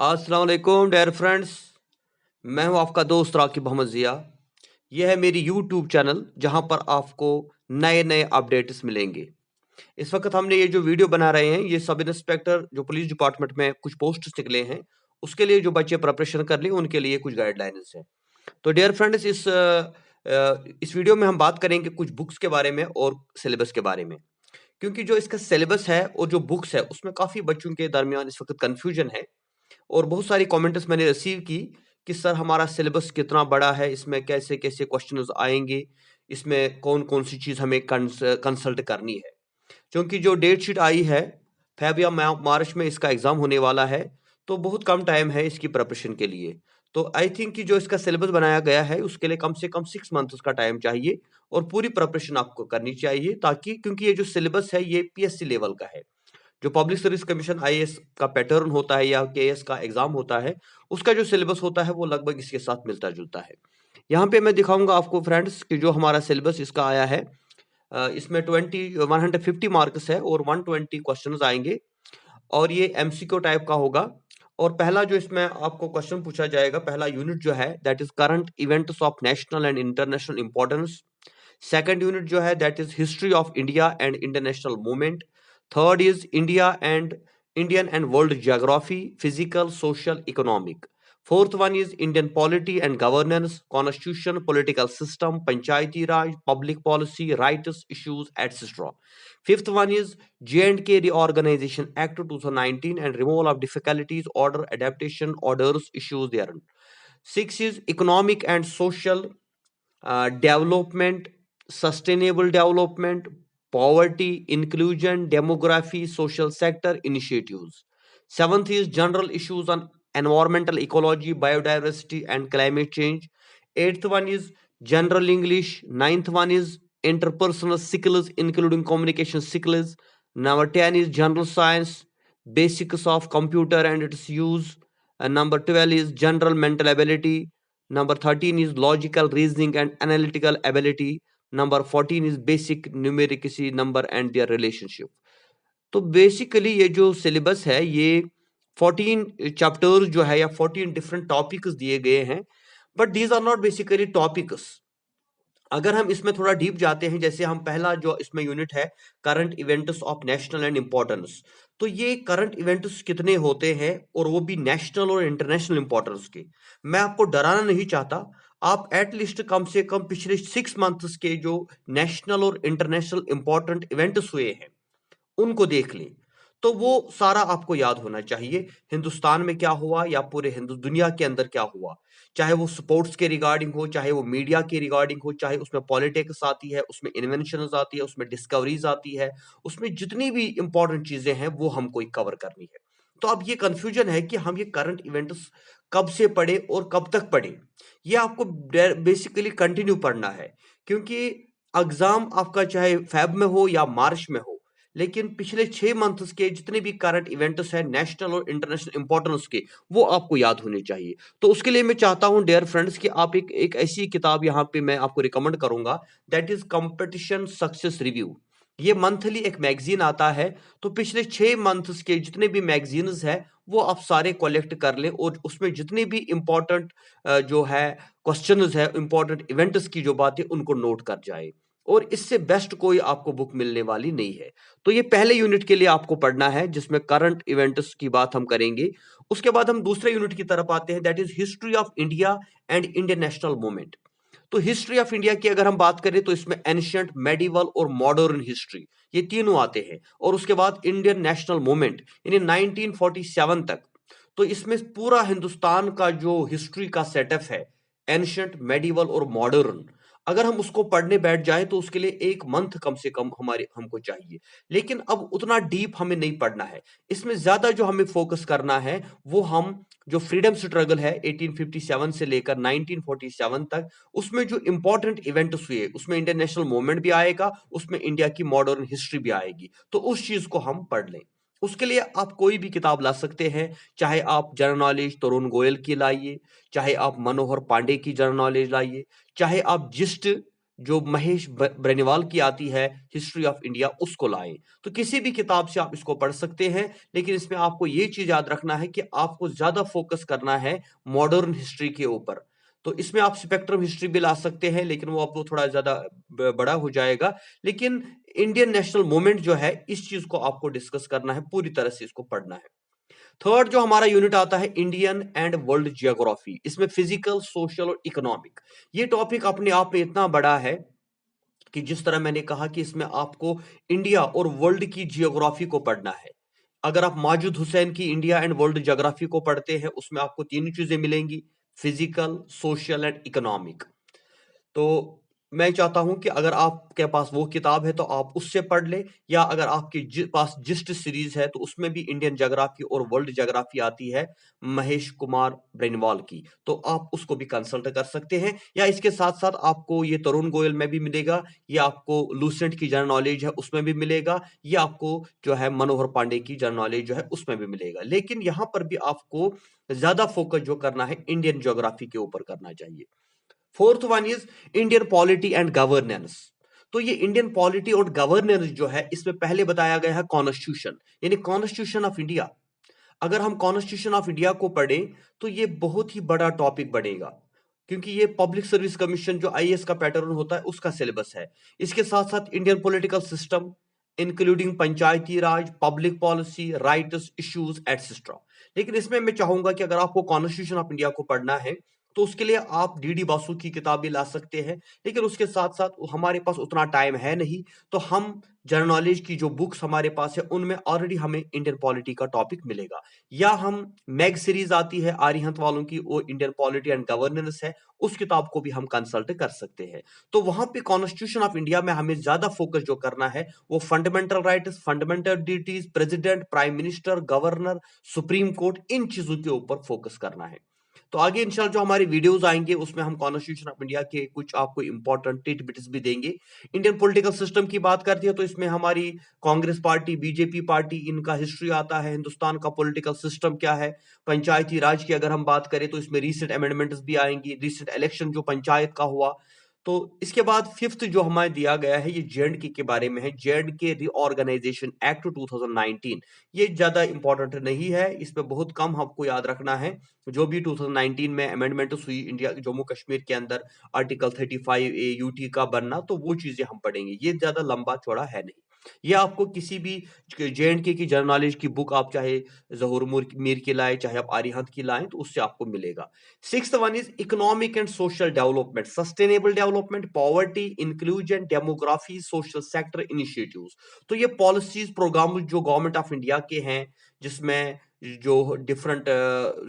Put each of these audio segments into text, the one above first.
अस्सलाम वालेकुम dear friends. मैं हूं आपका दोस्त राकिब अहमद ज़िया। यह है मेरी यूट्यूब चैनल जहां पर आपको नए नए अपडेट्स मिलेंगे। इस वक्त हमने ये जो वीडियो बना रहे हैं ये सब इंस्पेक्टर जो पुलिस डिपार्टमेंट में कुछ पोस्ट्स निकले हैं उसके लिए जो बच्चे प्रिपरेशन कर लिए उनके लिए कुछ गाइडलाइंस हैं। तो डियर फ्रेंड्स इस वीडियो में हम बात करेंगे कुछ बुक्स के बारे में और सिलेबस के बारे में, क्योंकि जो इसका सिलेबस है और जो बुक्स है उसमें काफ़ी बच्चों के दरमियान इस वक्त कन्फ्यूजन है। और बहुत सारी कमेंट्स मैंने रिसीव की कि सर हमारा सिलेबस कितना बड़ा है, इसमें कैसे-कैसे क्वेश्चंस आएँगे, इसमें कौन-कौन सी चीज़ हमें कंसल्ट करनी है। क्योंकि जो डेट शीट आई है, फ़ेब या मार्च में इसका एग्ज़ाम होने वाला है, तो बहुत कम टाइम है इसकी प्रिपरेशन के लिए। तो आई थिंक कि जो इसका सिलेबस बनाया गया है, उसके लिए कम से कम 6 मंथ्स का टाइम चाहिए और पूरी प्रिपरेशन आपको करनी चाहिए, ताकि क्योंकि ये जो सिलेबस है, ये पीएससी लेवल का है। जो पब्लिक सर्विस कमीशन आईएएस का पैटर्न होता है या केएएस का एग्जाम होता है, उसका जो सिलेबस होता है वो लगभग इसके साथ मिलता-जुलता है। यहाँ पे मैं दिखाऊँगा आपको फ्रेंड्स कि जो हमारा सिलेबस इसका आया है, इसमें 150 मार्क्स है और 120 क्वेश्चंस आएँगे और ये एमसीक्यू टाइप का होगा। और पहला जो इसमें आपको क्वेश्चन पूछा जाएगा, पहला यूनिट जो है that is current events of national and international importance. Second unit जो है that is history of India and international movement. Third is Indian and world geography, physical, social, economic. Fourth one is Indian polity and governance, constitution, political system, Panchayati raj, public policy, rights, issues etcetera. Fifth one is J&K Reorganization Act 2019 and removal of difficulties, order, adaptation, orders, issues therein. Six is economic and social development, sustainable development, poverty, inclusion, demography, social sector initiatives. Seventh is general issues on environmental ecology, biodiversity, and climate change. Eighth one is general English. Ninth one is interpersonal skills, including communication skills. Number 10 is general science, basics of computer and its use. And number 12 is general mental ability. Number 13 is logical reasoning and analytical ability. Number 14 is basic numeracy, number and their relationship. तो basically ये जो syllabus है ये 14 chapters जो है या 14 different topics दिए गए हैं, but these are not basically topics. अगर हम इसमें थोड़ा डीप जाते हैं, जैसे हम पहला जो इसमें यूनिट है current events of national and importance, तो ये करंट इवेंट्स कितने होते हैं और वो भी नेशनल और इंटरनेशनल इंपॉर्टेंस के। मैं आपको डराना नहीं चाहता, आप एटलीस्ट कम से कम पिछले 6 मंथ्स के जो नेशनल और इंटरनेशनल इंपॉर्टेंट इवेंट्स हुए हैं उनको देख लें, तो वो सारा आपको याद होना चाहिए। हिंदुस्तान में क्या हुआ या पूरे हिंदू दुनिया के अंदर क्या हुआ, चाहे वो स्पोर्ट्स के रिगार्डिंग हो, चाहे वो मीडिया के रिगार्डिंग हो, चाहे उसमें पॉलिटिक्स आती है, उसमें इन्वेंशंस आती है, उसमें डिस्कवरीज आती है, उसमें जितनी भी इंपॉर्टेंट चीजें हैं वो हमको कवर करनी है। तो अब ये कंफ्यूजन है कि हम ये करंट इवेंट्स कब से पढ़े और कब तक पढ़े। ये आपको बेसिकली कंटिन्यू पढ़ना है, क्योंकि एग्जाम आपका चाहे फेब में हो या मार्च में हो, लेकिन पिछले 6 मंथ्स के जितने भी करंट इवेंट्स हैं नेशनल और इंटरनेशनल इंपॉर्टेंस के, वो आपको याद होने चाहिए। तो उसके लिए मैं चाहता हूं डियर फ्रेंड्स कि आप एक ऐसी किताब यहाँ पे मैं आपको रिकमेंड करूंगा, that is competition success review. ये मंथली एक मैगजीन आता है, तो पिछले 6 मंथ्स के जितने भी मैगजीन्स हैं वो आप सारे कलेक्ट कर लें और उसमें जितने भी इंपॉर्टेंट जो है क्वेश्चंस है, इंपॉर्टेंट इवेंट्स की जो बातें उनको नोट कर जाए। और इससे बेस्ट कोई आपको बुक मिलने वाली नहीं है। तो ये पहले यूनिट के लिए आपको पढ़ना है जिसमें करंट इवेंट्स की बात हम करेंगे। उसके बाद हम दूसरे यूनिट की तरफ आते हैं, that is history of India and Indian national movement. तो हिस्ट्री ऑफ इंडिया की अगर हम बात करें तो इसमें एंशिएंट, मेडिवल और मॉडर्न हिस्ट्री, ये तीनों आते हैं। और उसके बाद इंडियन नेशनल मूवमेंट यानी 1947 तक। तो इसमें पूरा हिंदुस्तान का जो हिस्ट्री का सेटअप है, एंशिएंट, मेडिवल और मॉडर्न, अगर हम उसको पढ़ने बैठ जाएं तो उसके लिए 1 मंथ कम से कम हमारे हमको चाहिए। लेकिन अब उतना डीप हमें नहीं पढ़ना है। इसमें ज्यादा जो हमें फोकस करना है वो हम जो फ्रीडम स्ट्रगल है 1857 से लेकर 1947 तक, उसमें जो इंपॉर्टेंट इवेंट्स हुए उसमें इंडियन नेशनल मूवमेंट भी आएगा, उसमें इंडिया की मॉडर्न हिस्ट्री भी आएगी। तो उस चीज को हम पढ़ लें। उसके लिए आप कोई भी किताब ला सकते हैं, चाहे आप जनरल नॉलेज तरुण गोयल की लाइए, चाहे आप मनोहर पांडे की जनरल नॉलेज लाइए, चाहे आप जिस्ट जो महेश ब्रेनीवाल की आती है हिस्ट्री ऑफ इंडिया, उसको लाएं। तो किसी भी किताब से आप इसको पढ़ सकते हैं, लेकिन इसमें आपको ये चीज याद रखना है कि आपको ज्यादा फोकस करना है मॉडर्न हिस्ट्री के ऊपर। तो इसमें आप स्पेक्ट्रम हिस्ट्री भी ला सकते हैं, लेकिन वो आपको थोड़ा ज्यादा बड़ा हो जाएगा। लेकिन इंडियन नेशनल मूवमेंट जो है, इस चीज को आपको डिस्कस करना है, पूरी तरह से इसको पढ़ना है। थर्ड जो हमारा यूनिट आता है, इंडियन एंड वर्ल्ड जियोग्राफी। इसमें फिजिकल, सोशल और इकोनॉमिक, ये टॉपिक अपने आप में इतना बड़ा है कि जिस तरह मैंने कहा कि इसमें आपको इंडिया और वर्ल्ड की जियोग्राफी को पढ़ना है। अगर आप माजिद हुसैन की इंडिया एंड वर्ल्ड जियोग्राफी को पढ़ते हैं, उसमें आपको तीन चीजें मिलेंगी, फिजिकल, सोशल एंड इकोनॉमिक। तो मैं चाहता हूं कि अगर आपके पास वो किताब है तो आप उससे पढ़ ले, या अगर आपके पास जिस्ट सीरीज है तो उसमें भी इंडियन ज्योग्राफी और वर्ल्ड ज्योग्राफी आती है महेश कुमार ब्रेनवाल की, तो आप उसको भी कंसल्ट कर सकते हैं। या इसके साथ साथ आपको ये तरुण गोयल में भी मिलेगा, ये आपको लूसेंट की जनरल नॉलेज है उसमें भी मिलेगा, ये आपको जो है मनोहर पांडे की जनरल नॉलेज जो है उसमें भी मिलेगा। लेकिन यहां पर भी आपको ज्यादा फोकस जो करना है इंडियन ज्योग्राफी के ऊपर करना चाहिए। Fourth one is Indian polity and governance. तो ये इंडियन पॉलिटी और गवर्नेंस जो है, इसमें पहले बताया गया है कॉन्स्टिट्यूशन, यानी कॉन्स्टिट्यूशन ऑफ इंडिया। अगर हम कॉन्स्टिट्यूशन ऑफ इंडिया को पढ़ें तो ये बहुत ही बड़ा टॉपिक बनेगा, क्योंकि ये पब्लिक सर्विस कमीशन जो आईएएस का पैटर्न होता है उसका सिलेबस है। इसके साथ साथ Indian political system, including panchayati raj, public policy, rights, issues etcetera. लेकिन इसमें मैं चाहूंगा कि अगर आपको कॉन्स्टिट्यूशन ऑफ इंडिया को पढ़ना है तो उसके लिए आप डीडी बासु की किताब भी ला सकते हैं, लेकिन उसके साथ साथ हमारे पास उतना टाइम है नहीं, तो हम जनरल नॉलेज की जो बुक्स हमारे पास है उनमें ऑलरेडी हमें इंडियन पॉलिटी का टॉपिक मिलेगा। या हम मैग सीरीज आती है आर्यहंत वालों की, वो इंडियन पॉलिटी एंड गवर्नेंस है, उस किताब को भी हम कंसल्ट कर सकते हैं। तो वहां पे कॉन्स्टिट्यूशन ऑफ इंडिया में हमें ज्यादा फोकस जो करना है वो fundamental rights, fundamental duties, president, prime minister, governor, supreme court, इन चीजों के ऊपर फोकस करना है। तो आगे इंशाल्लाह जो हमारे वीडियोस आएंगे उसमें हम कॉन्स्टिट्यूशन ऑफ इंडिया के कुछ आपको इंपॉर्टेंट टिटबिट्स भी देंगे। इंडियन पॉलिटिकल सिस्टम की बात करती है तो इसमें हमारी कांग्रेस पार्टी, बीजेपी पार्टी, इनका हिस्ट्री आता है, हिंदुस्तान का पॉलिटिकल सिस्टम क्या है। पंचायती राज की अगर हम बात करें तो इसमें रीसेंट अमेंडमेंट्स भी आएंगी, रीसेंट इलेक्शन जो पंचायत का हुआ। तो इसके बाद फिफ्थ जो हमें दिया गया है ये जेएंडके के बारे में है, जेएंडके रीऑर्गेनाइजेशन एक्ट 2019। ये ज्यादा इंपॉर्टेंट नहीं है, इसमें बहुत कम आपको याद रखना है। जो भी 2019 में अमेंडमेंट्स हुई इंडिया जम्मू कश्मीर के अंदर, आर्टिकल 35A यूटी का बनना, तो वो चीजें हम पढ़ेंगे, ये ज्यादा लंबा चौड़ा है नहीं। ये आपको किसी भी जेएंडके की जनरल नॉलेज की बुक आप चाहे जहूर मीर की लाए, चाहे आप आर्यहंत की लाएं, तो उससे आपको मिलेगा। Sixth one is economic and social development, sustainable development, poverty, inclusion, demography, social sector initiatives. तो ये पॉलिसीज, प्रोग्राम जो गवर्नमेंट ऑफ इंडिया के हैं, जिसमें जो डिफरेंट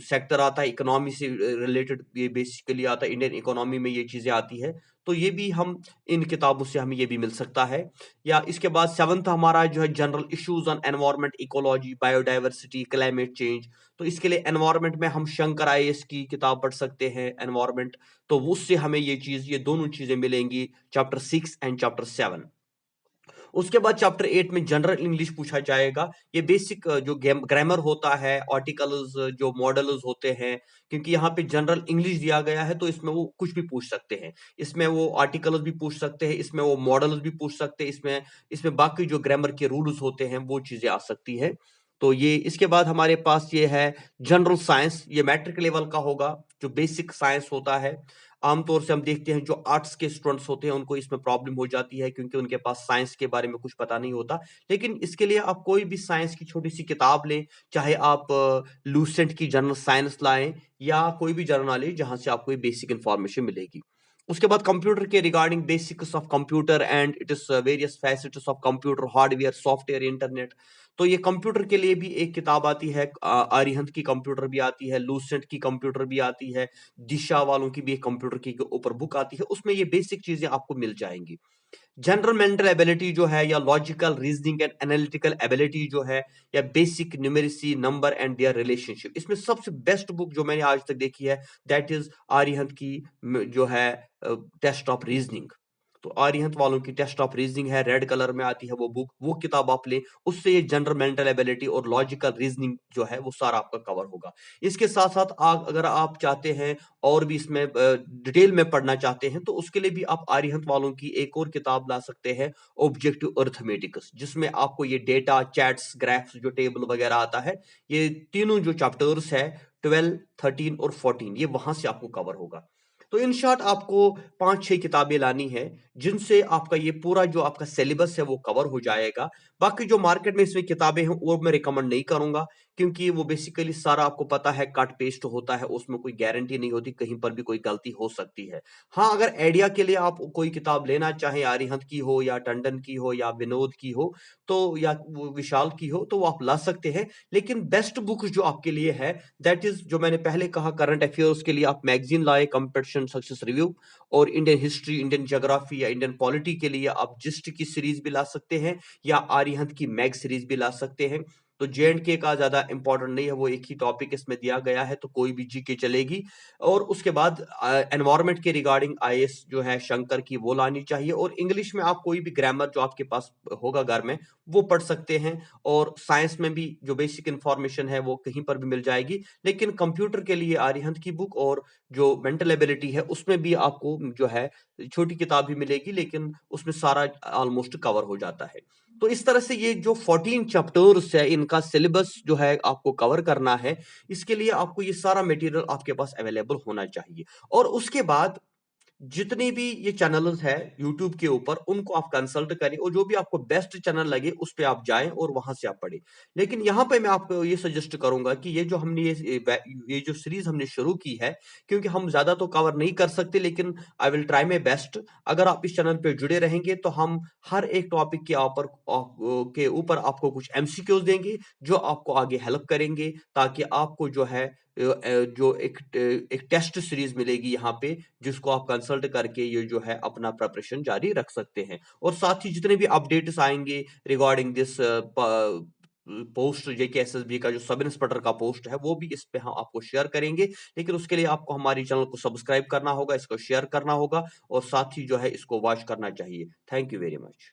सेक्टर आता है इकोनॉमी से रिलेटेड, ये बेसिकली आता है इंडियन इकोनॉमी में ये चीजें आती है। तो ये भी हम इन किताबों से हमें ये भी मिल सकता है। या इसके बाद सेवंथ हमारा जो है general issues on environment, ecology, biodiversity, climate change. तो इसके लिए एनवायरनमेंट में हम शंकर आईएएस की किताब पढ़ सकते हैं एनवायरनमेंट, तो उससे हमें ये दोनों चीजें मिलेंगी, चैप्टर 6 एंड चैप्टर 7। उसके बाद चैप्टर 8 में जनरल इंग्लिश पूछा जाएगा। ये बेसिक जो ग्रामर होता है, आर्टिकल्स जो मॉडल्स होते हैं, क्योंकि यहाँ पे जनरल इंग्लिश दिया गया है तो इसमें वो कुछ भी पूछ सकते हैं। इसमें वो आर्टिकल्स भी पूछ सकते हैं, इसमें वो मॉडल्स भी पूछ सकते हैं, इसमें इसमें बाकी जो ग्रामर के रूल्स होते हैं वो चीजें आ सकती है। तो ये इसके बाद हमारे पास ये है जनरल साइंस, ये मैट्रिक लेवल का होगा, जो बेसिक साइंस होता है। आमतौर से हम देखते हैं जो आर्ट्स के स्टूडेंट्स होते हैं उनको इसमें प्रॉब्लम हो जाती है, क्योंकि उनके पास साइंस के बारे में कुछ पता नहीं होता। लेकिन इसके लिए आप कोई भी साइंस की छोटी सी किताब लें, चाहे आप लूसेंट की जनरल साइंस लाएं, या कोई भी जर्नल नॉलेज जहां से आपको बेसिक इंफॉर्मेशन मिलेगी। उसके बाद कंप्यूटर के regarding basics of computer and it is various facets of computer, hardware, software, internet. तो ये कंप्यूटर के लिए भी एक किताब आती है, आर्यहंत की कंप्यूटर भी आती है, लूसेंट की कंप्यूटर भी आती है, दिशा वालों की भी एक कंप्यूटर के ऊपर बुक आती है, उसमें ये बेसिक चीजें आपको मिल जाएंगी। जनरल मेंटल एबिलिटी जो है, या logical reasoning and analytical ability जो है, या basic numeracy, number and their relationship, इसमें सबसे बेस्ट बुक जो मैंने आज तक देखी है दैट इज आर्यहंत की जो है टेस्ट ऑफ रीजनिंग। तो आर्यहंत वालों की टेस्ट ऑफ रीजनिंग है, रेड कलर में आती है वो बुक, वो किताब आप लें, उससे ये जनरल मेंटल एबिलिटी और लॉजिकल रीजनिंग जो है वो सारा आपका कवर होगा। इसके साथ-साथ अगर आप चाहते हैं और भी इसमें डिटेल में पढ़ना चाहते हैं, तो उसके लिए भी आप आर्यहंत वालों की एक और किताब ला सकते हैं, ऑब्जेक्टिव अरिथमेटिक्स, जिसमें आपको ये डेटा, चैट्स, ग्राफ्स जो टेबल वगैरह आता है, ये तीनों जो चैप्टर्स है 12, 13 और 14 ये वहां से आपको कवर होगा। तो इन शॉर्ट आपको 5-6 किताबें लानी है, जिनसे आपका ये पूरा जो आपका सिलेबस है वो कवर हो जाएगा। बाकी जो मार्केट में इसमें किताबें हैं वो मैं रिकमेंड नहीं करूँगा, क्योंकि वो बेसिकली सारा आपको पता है कट पेस्ट होता है, उसमें कोई गारंटी नहीं होती, कहीं पर भी कोई गलती हो सकती है। हाँ, अगर आइडिया के लिए आप कोई किताब लेना चाहें, आर्यहंत की हो या टंडन की हो या विनोद की हो, तो या वो विशाल की हो, तो वो आप ला सकते हैं। लेकिन बेस्ट बुक जो आपके लिए है, दैट इज़ जो मैंने पहले कहा, करंट अफेयर्स के लिए आप मैगज़ीन लाएँ, कंपटीशन सक्सेस रिव्यू, और इंडियन हिस्ट्री, इंडियन ज्योग्राफी या इंडियन पॉलिटी के लिए आप जिस्ट की सीरीज़ भी ला सकते हैं, या आर्यहंत की मैग सीरीज़ भी ला सकते हैं। तो जे-एंड-के का ज़्यादा इम्पोर्टेंट नहीं है, वो एक ही टॉपिक इसमें दिया गया है, तो कोई भी जीके चलेगी। और उसके बाद एनवायरनमेंट के रिगार्डिंग आईएएस जो है शंकर की, वो लानी चाहिए, और इंग्लिश में आप कोई भी ग्रामर जो आपके पास होगा घर में, वो पढ़ सकते हैं। और साइंस में भी जो बेसिक इन्फॉर्मेशन है वो कहीं पर भी मिल जाएगी। लेकिन कंप्यूटर के लिए आर्यहंत की बुक, और जो मेंटल एबिलिटी है उसमें भी आपको जो है छोटी किताब भी मिलेगी, लेकिन उसमें सारा ऑलमोस्ट कवर हो जाता है। तो इस तरह से ये जो 14 चैप्टर्स है, इनका सिलेबस जो है आपको कवर करना है। इसके लिए आपको ये सारा मटेरियल आपके पास अवेलेबल होना चाहिए। और उसके बाद जितने भी ये चैनल्स हैं यूट्यूब के ऊपर, उनको आप कंसल्ट करें, और जो भी आपको बेस्ट चैनल लगे उस पे आप जाएं और वहां से आप पढ़ें। लेकिन यहाँ पे मैं आपको ये सजेस्ट करूंगा कि ये जो हमने ये जो सीरीज हमने शुरू की है, क्योंकि हम ज्यादा तो कवर नहीं कर सकते, लेकिन I will try my best. अगर आप इस चैनल पे जुड़े रहेंगे तो हम हर एक टॉपिक के ऊपर आपको कुछ एमसीक्यूज देंगे, जो आपको आगे हेल्प करेंगे, ताकि आपको जो है जो एक टेस्ट सीरीज मिलेगी यहाँ पे, जिसको आप कंसल्ट करके ये जो है अपना प्रिपरेशन जारी रख सकते हैं। और साथ ही जितने भी अपडेट्स आएंगे रिगार्डिंग दिस पोस्ट, जेकेएसएसबी का जो सब इंस्पेक्टर का पोस्ट है, वो भी इस पे हम आपको शेयर करेंगे। लेकिन उसके लिए आपको हमारी चैनल को सब्सक्राइब करना होगा, इसको शेयर करना होगा, और साथ ही जो है इसको वॉच करना चाहिए। Thank you very much.